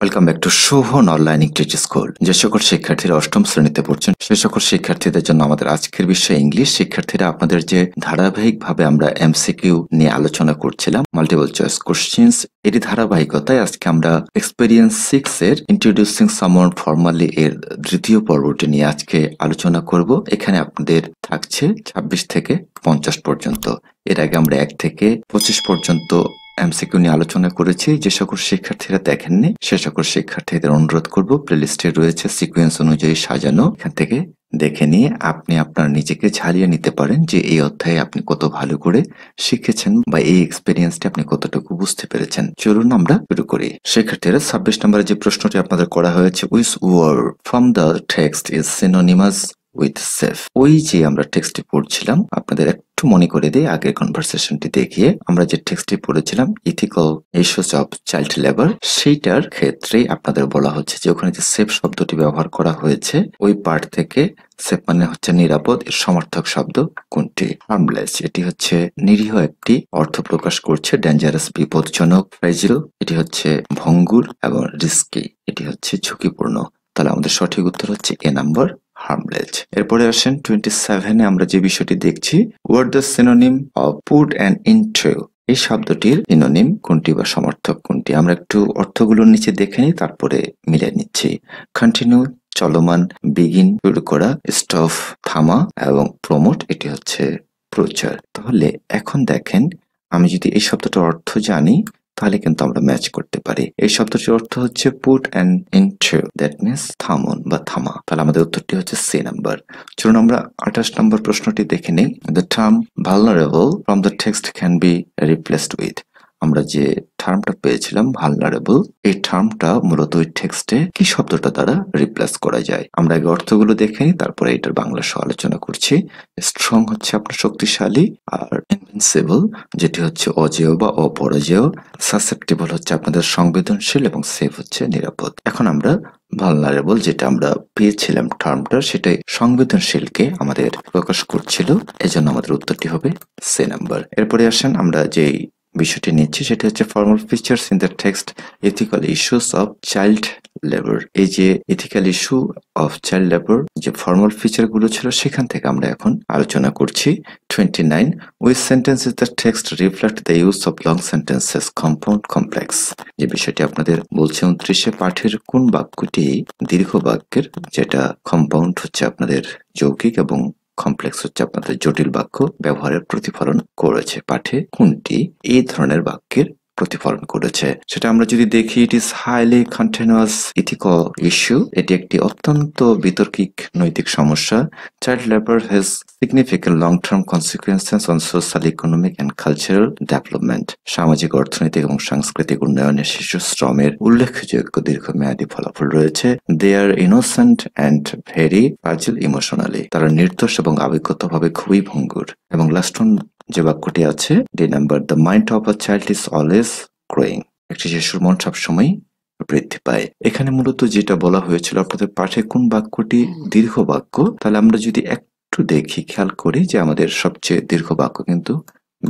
Welcome back to Shovan online teach school. যে সকল শিক্ষার্থীরা অষ্টম শ্রেণীতে পড়ছেন সে সকল শিক্ষার্থীদের জন্য আমাদের আজকের বিষয় ইংলিশ। শিক্ষার্থীরা আপনাদের যে ধারাবাহিকভাবে আমরা এমসিকিউ নিয়ে আলোচনা করছিলাম, মাল্টিপল চয়েস কোশ্চেন্স, এর ধারাবাহিকতায় আজকে আমরা এক্সপেরিয়েন্স 6 এর ইন্ট্রোডিউসিং সামওয়ান ফর্মালি এর দ্বিতীয় পর্বটি নিয়ে আজকে আলোচনা করব। এখানে আপনাদের থাকছে 26 থেকে 50 পর্যন্ত। এর আগে আমরা 1 থেকে 25 পর্যন্ত এমসিকিউ নিয়ে আলোচনা করেছি। যে সকল শিক্ষার্থীরা দেখেননি সে সকল শিক্ষার্থীদের অনুরোধ করব, প্লেলিস্টে রয়েছে সিকোয়েন্স অনুযায়ী সাজানো, এখান থেকে দেখে নিয়ে আপনি আপনার নিজেকে ঝালিয়ে নিতে পারেন যে এই অধ্যায়ে আপনি কত ভালো করে শিখেছেন বা এই এক্সপেরিয়েন্সটি আপনি কতটুকু বুঝতে পেরেছেন। চলুন আমরা শুরু করি। শিক্ষার্থীরা 26 নম্বরে যে প্রশ্নটি আপনাদের করা হয়েছে, which word from the text is synonymous with safe. ওই যে আমরা টেক্সটটি পড়ছিলাম, আপনাদের একটু মনে করে দিই আগের কনভারসেশনটি দেখিয়ে। আমরা যে টেক্সটটি পড়েছিলাম ethical issues of child labour, সেইটার ক্ষেত্রে আপনাদের বলা হচ্ছে যে ওখানে যে সেফ শব্দটি ব্যবহার করা হয়েছে ওই পার্ট থেকে সেফ মানে হচ্ছে নিরাপদ, এর সমার্থক শব্দ কোনটি? হার্মলেস, এটি হচ্ছে নিরীহ একটি অর্থ প্রকাশ করছে। ডেঞ্জারাস বিপজ্জনক, ফ্রেজিল এটি হচ্ছে ভঙ্গুর, এবং রিস্কি এটি হচ্ছে ঝুঁকিপূর্ণ। তাহলে আমাদের সঠিক উত্তর হচ্ছে এ নাম্বার, হার্মলেস। এরপরে আসেন 27-এ আমরা যে বিষয়টি দেখছি, word the synonym of put and into. এই শব্দটির সিনোনিম কোনটি বা সমর্থক কোনটি? আমরা একটু অর্থগুলোর নিচে দেখে নিই, তারপরে মিলে নিচ্ছি। কন্টিনিউ চলমান, বিগিন শুরু করা, স্টপ থামা, এবং প্রমোট এটি হচ্ছে প্রচার। তাহলে এখন দেখেন, আমি যদি এই শব্দটার অর্থ জানি তাহলে কিন্তু আমরা ম্যাচ করতে পারি। এই শব্দটির অর্থ হচ্ছে put and into, that means থামুন বা থামা। তাহলে আমাদের উত্তরটি হচ্ছে সি নাম্বার। চলুন আমরা 28 নম্বর প্রশ্নটি দেখে নিই। The term vulnerable from the text can be replaced with. আমরা যে টার্মটা পেয়েছিলাম ভালনারেবল, এই টার্মটা মূলত ওই টেক্সটে কি শব্দটা দ্বারা রিপ্লেস করা যায়? আমরা আগে অর্থগুলো দেখে নিই, তারপরে এটার বাংলা সহ আলোচনা করছি। স্ট্রং হচ্ছে আপনার শক্তিশালী, আর ইনভিনসিবল যেটি হচ্ছে অজেয় বা অপরাজেয়, সাসেপ্টেবল হচ্ছে আপনাদের সংবেদনশীল, এবং সেফ হচ্ছে নিরাপদ। এখন আমরা ভালনারেবল যেটা আমরা পেয়েছিলাম টার্মটা, সেটাই সংবেদনশীলকে আমাদের প্রকাশ করছিল, এজন্য আমাদের উত্তরটি হবে সি নাম্বার। এরপরে আসেন আমরা যেই বিষয়টি নিচ্ছি সেটি হচ্ছে formal features in the text ethical issues of child labour. এই যে ethical issue of child labour যে ফর্মাল ফিচার গুলো ছিল সেখান থেকে আমরা এখন আলোচনা করছি। 29, which sentences the text reflect the use of long sentences, compound, complex। যে বিষয়টি আপনাদের বলছে 29-এ, পাঠের কোন বাক্যটি দীর্ঘ বাক্যের, যেটা কম্পাউন্ড হচ্ছে আপনাদের যৌগিক এবং কমপ্লেক্স হচ্ছে আপনাদের জটিল বাক্য ব্যবহারের প্রতিফলন করেছে। পাঠে কোনটি এই ধরনের বাক্যের প্রতিফলন করেছে? সেটা আমরা যদি দেখি, it is highly continuous ethical issue, এটি একটি অত্যন্ত বিতর্কিক নৈতিক সমস্যা। Child labour has significant long term consequences on social, economic and cultural development. সামাজিক, অর্থনৈতিক এবং সাংস্কৃতিক উন্নয়নে শিশু শ্রমের উল্লেখযোগ্য দীর্ঘমেয়াদী ফলাফল রয়েছে। দে আর ইনোসেন্ট অ্যান্ড ভেরি ফ্রাজিল ইমোশনালি। তারা নির্দোষ এবং আবেগগতভাবে খুবই ভঙ্গুর। এবং লাস্ট ওয়ান যে বাক্যটি আছে, D number, the mind of a child is always growing. একটি শিশুর মন সবসময় বৃদ্ধি পায়। এখানে মূলত যেটা বলা হয়েছিল আপনাদের পাঠে কোন বাক্যটি দীর্ঘ বাক্য, তাহলে আমরা যদি একটু দেখি, খেয়াল করি যে আমাদের সবচেয়ে দীর্ঘ বাক্য কিন্তু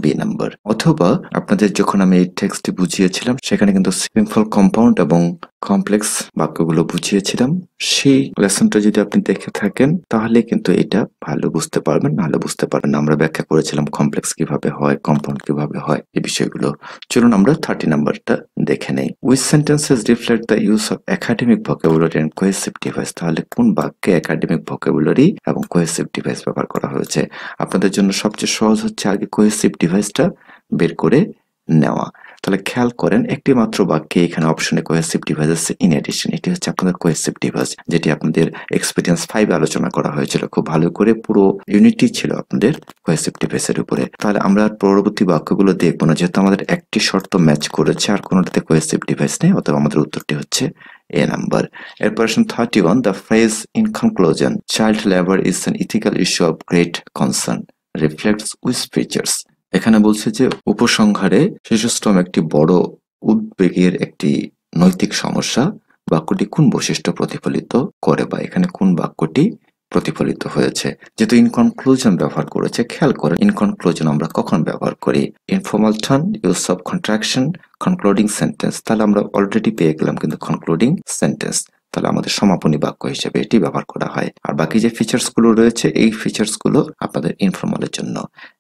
বি নাম্বার। অথবা আপনাদের যখন আমি এই টেক্সটটি বুঝিয়েছিলাম সেখানে কিন্তু সিম্পল, কম্পাউন্ড এবং কমপ্লেক্স বাক্যগুলো বুঝিয়েছিলাম। সেই লেসনটা যদি আপনি দেখে থাকেন তাহলে কিন্তু এটা ভালো বুঝতে পারবেন, নাহলে বুঝতে পারবেন না। আমরা ব্যাখ্যা করেছিলাম কমপ্লেক্স কিভাবে হয়, কম্পাউন্ড কিভাবে হয়, এই বিষয়গুলো। চলুন আমরা 30 নাম্বারটা দেখে নেই। Which sentences reflect the use of academic vocabulary and cohesive device. তাহলে কোন বাক্যে একাডেমিক ভোকাবুলারি এবং কোহেসিভ ডিভাইস ব্যবহার করা হয়েছে? আপনাদের জন্য সবচেয়ে সহজ হচ্ছে আগে কোহেসিভ ডিভাইসটা বের করে নেওয়া। তাহলে খেয়াল করেন, একটি মাত্র বাক্যে এখানে অপশনে কোহেসিভ ডিভাইস আছে ইন এডিশন। এটি হচ্ছে আপনাদের কোহেসিভ ডিভাইস, যেটি আপনাদের এক্সপেরিয়েন্স 5 আলোচনা করা হয়েছিল খুব ভালো করে। পুরো ইউনিটই ছিল আপনাদের কোহেসিভ ডিভাইসের উপরে। তাহলে আমরা পরবর্তী বাক্যগুলো দেখবো না, যেহেতু আমাদের একটি শর্ত ম্যাচ করেছে আর কোনোটাতে কোহেসিভ ডিভাইস নেই, অতএব আমাদের উত্তরটি হচ্ছে এ নাম্বার। এরপর 31, the phrase in conclusion, child labour is an ethical issue of great concern, reflects which features. এখানে বলছে যে উপসংহারে শিশুশ্রম একটি বড় উদ্বেগের একটি নৈতিক সমস্যা। বাক্যটি কোন বৈশিষ্ট্য প্রতিফলিত করে, বা এখানে কোন বাক্যটি প্রতিফলিত হয়েছে। যেহেতু ইন কনক্লুশন ব্যবহার করেছে, খেয়াল করেন ইন কনক্লুশন আমরা কখন ব্যবহার করি? Informal term, use of contraction, concluding sentence. তাহলে আমরা অলরেডি পেয়ে গেলাম কিন্তু কনক্লুডিং সেন্টেন্স। তাহলে আমাদের সমাপনী বাক্য হিসেবে এটি ব্যবহার করা হয়। আর বাকি যে ফিচার্স গুলো রয়েছে, এই ফিচার্স গুলো আপনাদের ইনফর্মালের জন্য।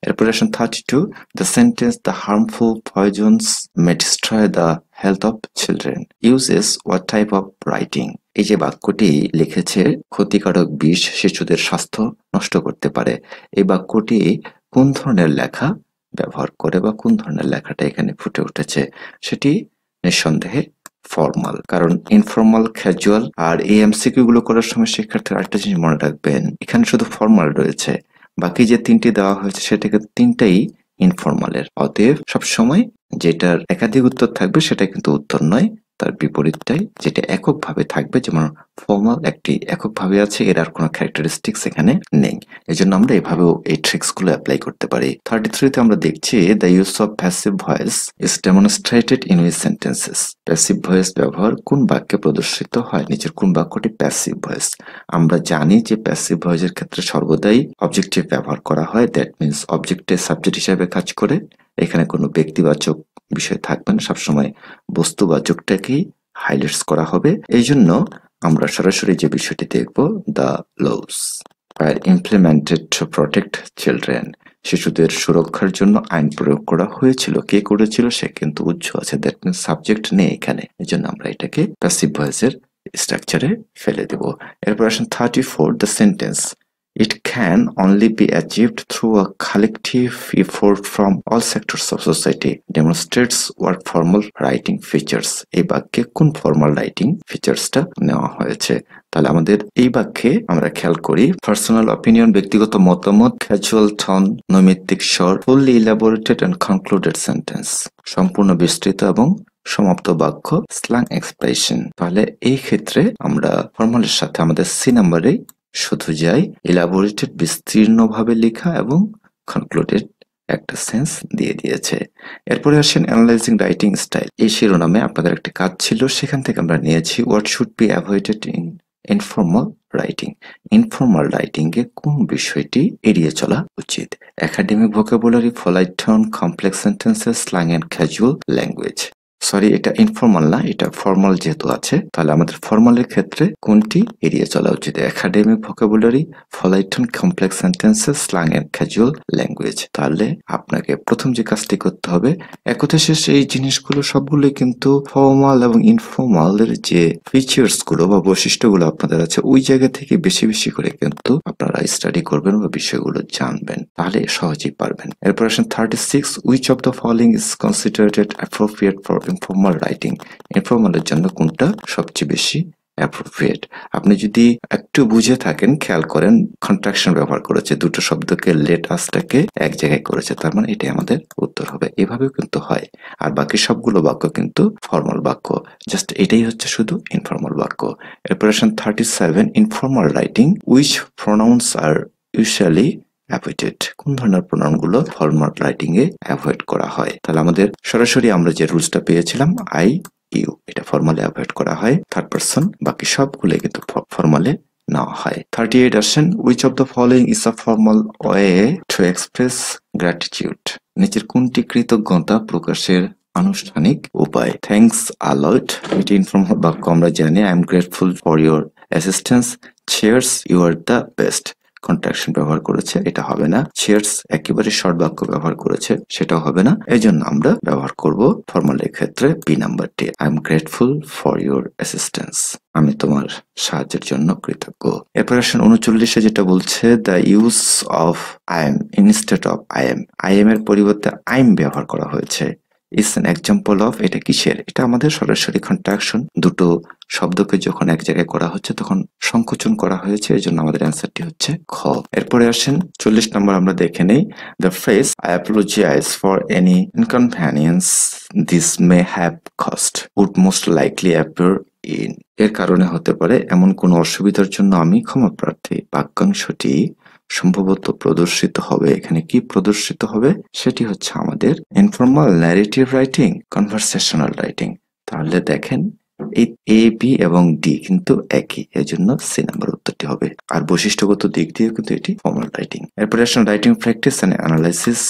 এরপরে আসেন 32, the sentence the harmful পয়জনস May destroy the health of children uses what type of writing. এই যে বাক্যটি লিখেছে, ক্ষতিকারক বিষ শিশুদের স্বাস্থ্য নষ্ট করতে পারে, এই বাক্যটি কোন ধরনের লেখা ব্যবহার করে বা কোন ধরনের লেখাটা এখানে ফুটে উঠেছে? সেটি নিঃসন্দেহে ফর্মাল। কারণ ইনফর্মাল, ক্যাজুয়াল আর এই এমসিকিউ গুলো করার সময় শিক্ষার্থীরা আরেকটা জিনিস মনে রাখবেন, এখানে শুধু ফর্মাল রয়েছে, বাকি যে তিনটি দেওয়া হয়েছে সেটা কিন্তু তিনটাই ইনফর্মালের। অতএব সবসময় যেটার একাধিক উত্তর থাকবে সেটা কিন্তু উত্তর নয়, তার বিপরীতটাই যেটা এককভাবে থাকবে। যেমন ফর্মাল একটি এককভাবে আছে, এর আর কোনো ক্যারেক্টারিস্টিক্স এখানে নেই। এই জন্য আমরা এভাবেও এই ট্রিক্স গুলো অ্যাপ্লাই করতে পারি। 33-তে আমরা দেখছি the use of passive voice is demonstrated in which sentences. Passive voice ব্যবহার কোন বাক্যে প্রদর্শিত হয়? নিচের কোন বাক্যটি প্যাসিভ ভয়েস? আমরা জানি যে প্যাসিভ ভয়েসের ক্ষেত্রে সর্বদাই অবজেক্টিভ ব্যবহার করা হয়। দ্যাট মিনস অবজেক্টে সাবজেক্ট হিসেবে কাজ করে, এখানে কোনো ব্যক্তিবাচক বিষয় থাকবে না, সবসময় বস্তুবাচকটাকেই হাইলাইটস করা হবে। এই জন্য আমরা সরাসরি যে বিষয়টি দেখব, the laws are implemented to protect children, শিশুদের সুরক্ষার জন্য আইন প্রয়োগ করা হয়েছিল। কে করেছিল? সে কিন্তু উজ্জ্ব আছে, দ্যাট মিনস সাবজেক্ট নেই এখানে। এই জন্য আমরা এটাকে প্যাসিভ ভয়েসের স্ট্রাকচারে ফেলে দেব। এরপর আসেন 34, the sentence it can only be achieved through a collective effort from all sectors of society demonstrates what formal writing features। এই বাক্যে কোন ফর্মাল রাইটিং ফিচার্সটা নেওয়া হয়েছে? তাহলে আমাদের এই বাক্যে আমরা খেয়াল করি, পার্সোনাল অপিনিয়ন ব্যক্তিগত মতামত, ক্যাজুয়াল টোন নৈমিত্তিক স্বর, ফুললি ইলাবোরেটেড এন্ড কনক্লুডেড সেন্টেন্স সম্পূর্ণ বিস্তৃত এবং সমাপ্ত বাক্য, স্ল্যাং এক্সপ্রেশন। তাহলে এই ক্ষেত্রে আমরা ফর্মালের সাথে আমাদের সি নাম্বারে শুধু যাই ইলাবোরেটেড বিস্তীর্ণভাবে লেখা এবং কনক্লুডেড একটা সেন্স দিয়ে দিয়েছে। এরপরে আসেন অ্যানালাইজিং রাইটিং স্টাইল। এই শিরোনামে আপনাদের একটা কাজ ছিল, সেখান থেকে আমরা নিয়েছি what should be avoided in informal writing. Informal writing এ কোন বিষয়টি এড়িয়ে চলা উচিত? Academic vocabulary, polite tone, complex sentences, slang and casual language. Sorry, এটা ইনফর্মাল না, এটা ফর্মাল যেহেতু আছে, তাহলে আমাদের ফর্মালের ক্ষেত্রে কোনটি এড়িয়ে চলা উচিত? Academic vocabulary, polite tone, complex sentences, slang and casual language. তাহলে আপনাকে প্রথম যে কাজটি করতে হবে, একথা শেষে এই জিনিসগুলো সবগুলোই কিন্তু ফর্মাল এবং ইনফর্মালের যে ফিচার্স গুলো বা বৈশিষ্ট্যগুলো আপনাদের আছে, ওই জায়গা থেকে বেশি বেশি করে কিন্তু আপনারা স্টাডি করবেন বা বিষয়গুলো জানবেন, তাহলে সহজেই পারবেন। এরপর আসেন 36, which of the following is considered appropriate for informal writing. ইনফর্মালের জন্য কোনটা সবচেয়ে বেশি অ্যাপ্রোপ্রিয়েট? আপনি যদি একটু বুঝে থাকেন, খেয়াল করেন, কন্ট্রাকশন ব্যবহার করেছে, দুটো শব্দকে লেট আসটাকে এক জায়গায় করেছে, তার মানে এটাই আমাদের উত্তর হবে। এভাবেও কিন্তু হয়। আর বাকি সবগুলো বাক্য কিন্তু ফর্মাল বাক্য, জাস্ট এটাই হচ্ছে শুধু ইনফর্মাল বাক্য। এরপর আসেন 37, informal writing which pronouns are usually avoided. কোন ধরনের প্রোনাউন গুলো ফর্মাল রাইটিং এ অ্যাভয়েড করা হয়? তাহলে আমাদের সরাসরি আমরা যে রুলসটা পেয়েছিলাম, আই ইউ, এটা ফর্মালে অ্যাভয়েড করা হয়। থার্ড পারসন, বাকি সবগুলো কিন্তু ফর্মালে নেওয়া হয়। 38 আসেন, which of the following is a formal way to express gratitude. নিচের কোনটি কৃতজ্ঞতা প্রকাশের আনুষ্ঠানিক উপায়? থ্যাঙ্কস আ লট, এটি ইনফর্মাল বাক্য, আমরা জানি। I am grateful for your assistance. Cheers, you are the best. Contraction ব্যবহার করেছে, এটা হবে না। চিয়ার্স একেবারে শর্ট বাক্য ব্যবহার করেছে, সেটাও হবে না। এই জন্য আমরা ব্যবহার করব ফর্মালের ক্ষেত্রে বি নাম্বারটি, I am grateful for your assistance, আমি তোমার সাহায্যের জন্য কৃতজ্ঞ। এরপর আসেন 39-এ যেটা বলছে, the use of I am instead of I am. I am এর পরিবর্তে আই এম ব্যবহার করা হয়েছে। ইজ অ্যান এক্সাম্পল অফ, এটা কিসের? এটা আমাদের সরাসরি কন্ট্রাকশন। দুটো শব্দকে যখন এক জায়গায় করা হচ্ছে তখন সংকোচন করা হয়েছে, এই জন্য আমাদের অ্যান্সারটি হচ্ছে খ। এরপরে আসেন 40 নম্বর, আমরা দেখে নেই, the phrase I apologize for any inconvenience this may have caused would most likely appear in. এর কারণে হতে পারে এমন কোন অসুবিধার জন্য আমি ক্ষমা প্রার্থী। বাক্যাংশটি সম্ভবত প্রদর্শিত হবে। এখানে কি প্রদর্শিত হবে? সেটি হচ্ছে আমাদের informal narrative writing, conversational writing. তাহলে দেখেন এই এ, বি এবং ডি কিন্তু একই, এজন্য সি নাম্বার উত্তর উত্তরটি হবে। আর বৈশিষ্ট্যগত দিক দিয়ে কিন্তু এটি ফর্মাল রাইটিং। এরপরে আসলে রাইটিং প্র্যাকটিস অ্যান্ড অ্যানালাইসিস,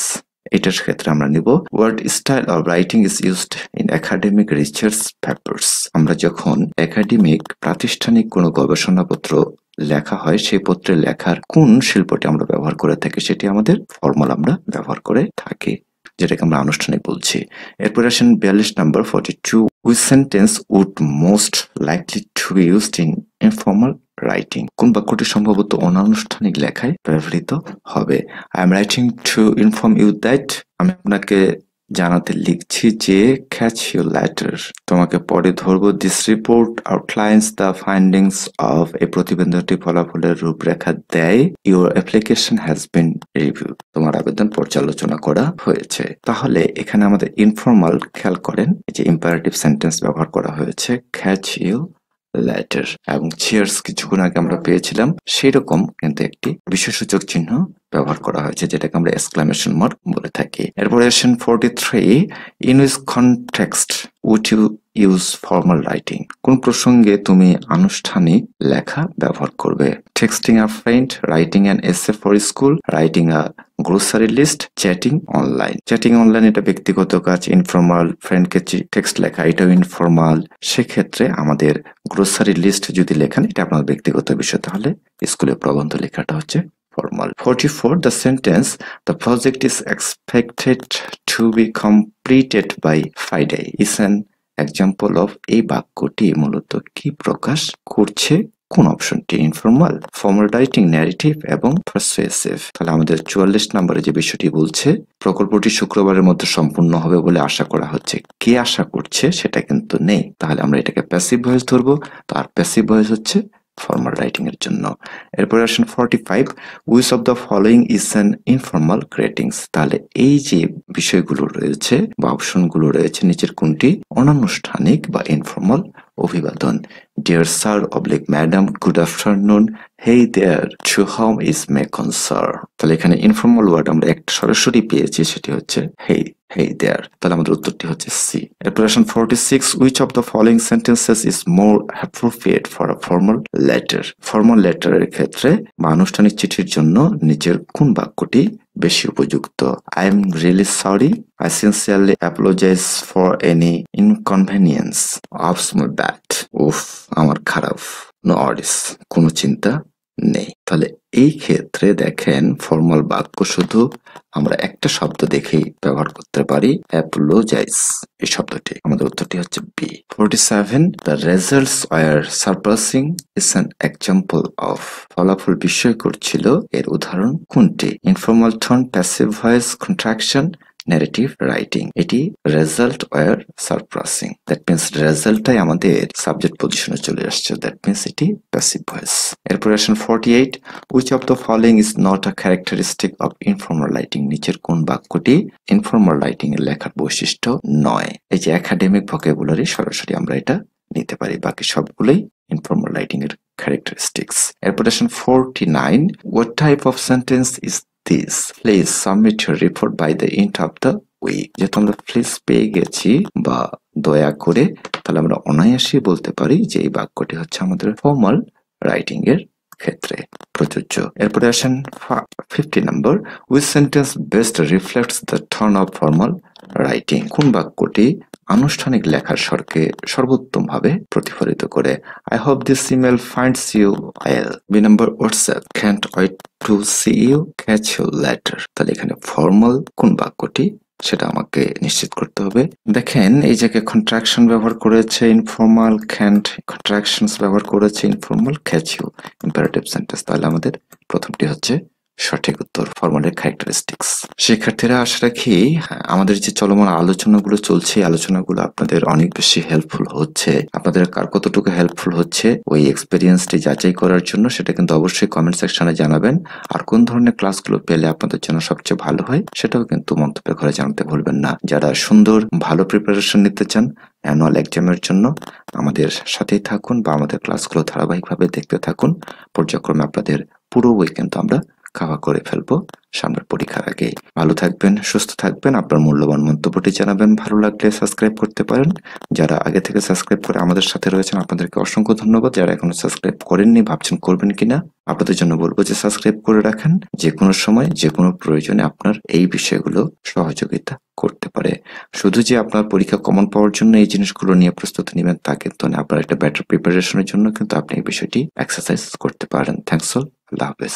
এটার ক্ষেত্রে আমরা নিব word style of writing is used in academic research papers. আমরা যখন একাডেমিক প্রাতিষ্ঠানিক কোনো গবেষণাপত্র লেখা হয়, সেই পত্রে লেখার কোন শিল্পটি আমরা ব্যবহার করে থাকি সেটি আমাদের ফর্মাল আমরা ব্যবহার করে থাকি, যেটাকে আমরা আনুষ্ঠানিক বলছি। এরপরে আসেন 42 number 42, which sentence would most likely to be used in informal writing? কোন বাক্যটি সম্ভবত অনানুষ্ঠানিক লেখায় ব্যবহৃত হবে? I am writing to inform you that, আমি আপনাকে জানাতে লিখছি যে, ক্যাচ ইউ লেটার, তোমাকে পরে ধরবো। This report outlines the findings of, এই প্রতিবেদনটি ফলাফলের রূপরেখা দেয়। Your application has been review, তোমার আবেদন পর্যালোচনা করা হয়েছে। তাহলে এখানে আমাদের ইনফর্মাল খেয়াল করেন, যে ইম্পারেটিভ সেন্টেন্স ব্যবহার করা হয়েছে, ক্যাচ ইউ লেটার, এবং চিয়ার্স কিছুক্ষণ আগে আমরা পেয়েছিলাম সেই রকম কিন্তু একটি বিশেষসূচক চিহ্ন ব্যবহার করা হয়েছে, যেটাকে আমরা এক্সক্লামেশন মার্ক বলে থাকি। এরপরে আসেন 43, in which context would you use formal writing? কোন প্রসঙ্গে তুমি আনুষ্ঠানিক লেখা ব্যবহার করবে? Texting a friend, writing an essay for school, writing a grocery list, chatting online. Chatting online এটা ব্যক্তিগত কাজ, ইনফর্মাল। ফ্রেন্ডকে টেক্সট লেখা এটাও ইনফর্মাল। সেক্ষেত্রে আমাদের গ্রোসারি লিস্ট যদি লেখেন এটা আপনার ব্যক্তিগত বিষয়, তাহলে স্কুলে প্রবন্ধ লেখাটা হচ্ছে formal. 44, the sentence, the project is expected to be completed by Friday is an example of, এই বাক্যটি মূলত কি প্রকাশ করছে? কোন অপশনটি? ইনফর্মাল, ফর্মাল রাইটিং, ন্যারেটিভ এবং পারসুয়েসিভ। তাহলে আমাদের 44 নম্বরে যে বিষয়টি বলছে, প্রকল্পটি শুক্রবারের মধ্যে সম্পূর্ণ হবে বলে আশা করা হচ্ছে, কে আশা করছে সেটা কিন্তু নেই, তাহলে আমরা এটাকে প্যাসিভ ভয়েস ধরবো। তার প্যাসিভ ভয়েস হচ্ছে ফর্মাল রাইটিং এর জন্য। এরপর আসেন 45, which of the following is an informal greetings. তাহলে এই যে বিষয়গুলো রয়েছে বা অপশনগুলো রয়েছে, নিচের কোনটি অনানুষ্ঠানিক বা ইনফর্মাল অভিবাদন? Dear sir oblique madam, good afternoon, hey there, to home is may concern. তাহলে এখানে ইনফর্মাল ওয়ার্ড আমরা একটা সরাসরি পেয়েছি, সেটি হচ্ছে হেই, হেই দেয়ার। তাহলে আমাদের উত্তরটি হচ্ছে সি। এরপর আসেন 46, which of the following sentences is more appropriate for a formal letter? Formal লেটারের ক্ষেত্রে বা আনুষ্ঠানিক চিঠির জন্য নিচের কোন বাক্যটি বেশি উপযুক্ত? I am really sorry, I sincerely apologize for any inconvenience of my bad, উফ আমার খারাপ, নো অরিস, কোনো চিন্তা নেই। তাহলে এই ক্ষেত্রে দেখেন ফর্মাল বাক্য শুধু আমরা একটা শব্দ দেখেই ব্যবহার করতে পারি, অ্যাপোলোজাইজ এই শব্দটি। আমাদের উত্তরটি হচ্ছে B. 47, the results were surprising is an example of, ফলাফল বিস্ময়কর ছিল, এর উদাহরণ কোনটি? Informal tone, passive voice, contraction, narrative writing. এটি result were surprising, that means রেজাল্টটাই আমাদের সাবজেক্ট পজিশনে চলে আসছে, দ্যাট মিনস এটি প্যাসিভ ভয়েস। এরপর আসেন 48, which of the following is not a characteristic of informal writing? নিচের কোন বাক্যটি ইনফর্মাল রাইটিং এর লেখার বৈশিষ্ট্য নয়? এই যে একাডেমিক ভোকাবুলারি, সরাসরি আমরা এটা নিতে পারি, বাকি সবগুলোই ইনফর্মাল রাইটিং এর ক্যারেক্টারিস্টিক্স। এরপর আসেন 49, what type of sentence is this? Please submit your report by the end of the week. যেহেতু আমরা প্লিজ পেয়ে গেছি বা দয়া করে, তাহলে আমরা অনায়াসে বলতে পারি যে এই বাক্যটি হচ্ছে আমাদের ফর্মাল রাইটিং এর ক্ষেত্রে প্রযোজ্য। এরপরে আসেন 50 নম্বর, which sentence best reflects the tone of formal writing? কোন বাক্যটি আনুষ্ঠানিক লেখার স্বরকে সর্বোত্তম ভাবে প্রতিফলিত করে? I hope this email finds you well. B number, WhatsApp, can't wait to see you, catch you later। তাহলে এখানে ফর্মাল কোন বাক্যটি সেটা আমাকে নিশ্চিত করতে হবে। দেখেন এই জায়গায় কন্ট্রাকশন ব্যবহার করেছে ইনফর্মাল, ক্যান্ট, কন্ট্রাকশনস ব্যবহার করেছে informal, catch you imperative sentence. তাহলে আমাদের প্রথমটি হচ্ছে সঠিক উত্তর, ফর্মালের ক্যারেক্টারিস্টিক্স। শিক্ষার্থীরা আশা রাখি আমাদের যে চলমান আলোচনাগুলো চলছে, আলোচনাগুলো আপনাদের অনেক বেশি হেল্পফুল হচ্ছে। আপনাদের কার কতটুকু হেল্পফুল হচ্ছে ওই এক্সপেরিয়েন্সটি যাচাই করার জন্য সেটা কিন্তু অবশ্যই কমেন্ট সেকশনে জানাবেন। আর কোন ধরনের ক্লাসগুলো পেলে আপনাদের জন্য সবচেয়ে ভালো হয় সেটাও কিন্তু মন্তব্য করে জানাতে ভুলবেন না। যারা সুন্দর ভালো প্রিপারেশন নিতে চান অ্যানুয়াল এক্সামের জন্য আমাদের সাথেই থাকুন বা আমাদের ক্লাসগুলো ধারাবাহিকভাবে দেখতে থাকুন। পর্যায়ক্রমে আপনাদের পুরো বই কিন্তু আমরা কভার করে ফেলবো সামনের পরীক্ষার আগে। ভালো থাকবেন, সুস্থ থাকবেন, আপনার মূল্যবান মন্তব্যটি জানাবেন। ভালো লাগলে সাবস্ক্রাইব করতে পারেন। যারা আগে থেকে সাবস্ক্রাইব করে আমাদের সাথে রয়েছেন আপনাদেরকে অসংখ্য ধন্যবাদ। যারা এখনো সাবস্ক্রাইব করেননি, ভাবছেন করবেন কিনা, আপনাদের জন্য বলবো যে সাবস্ক্রাইব করে রাখেন। যে কোনো সময় যে কোনো প্রয়োজনে আপনার এই বিষয়গুলো সহযোগিতা করতে পারে। শুধু যে আপনার পরীক্ষা কমন পাওয়ার জন্য এই জিনিসগুলো নিয়ে প্রস্তুতি নেবেন তা কিন্তু না, আপনার একটা বেটার প্রিপারেশনের জন্য কিন্তু আপনি এই বিষয়টি এক্সারসাইজ করতে পারেন। থ্যাঙ্কস অল, আল্লাহ হাফেজ।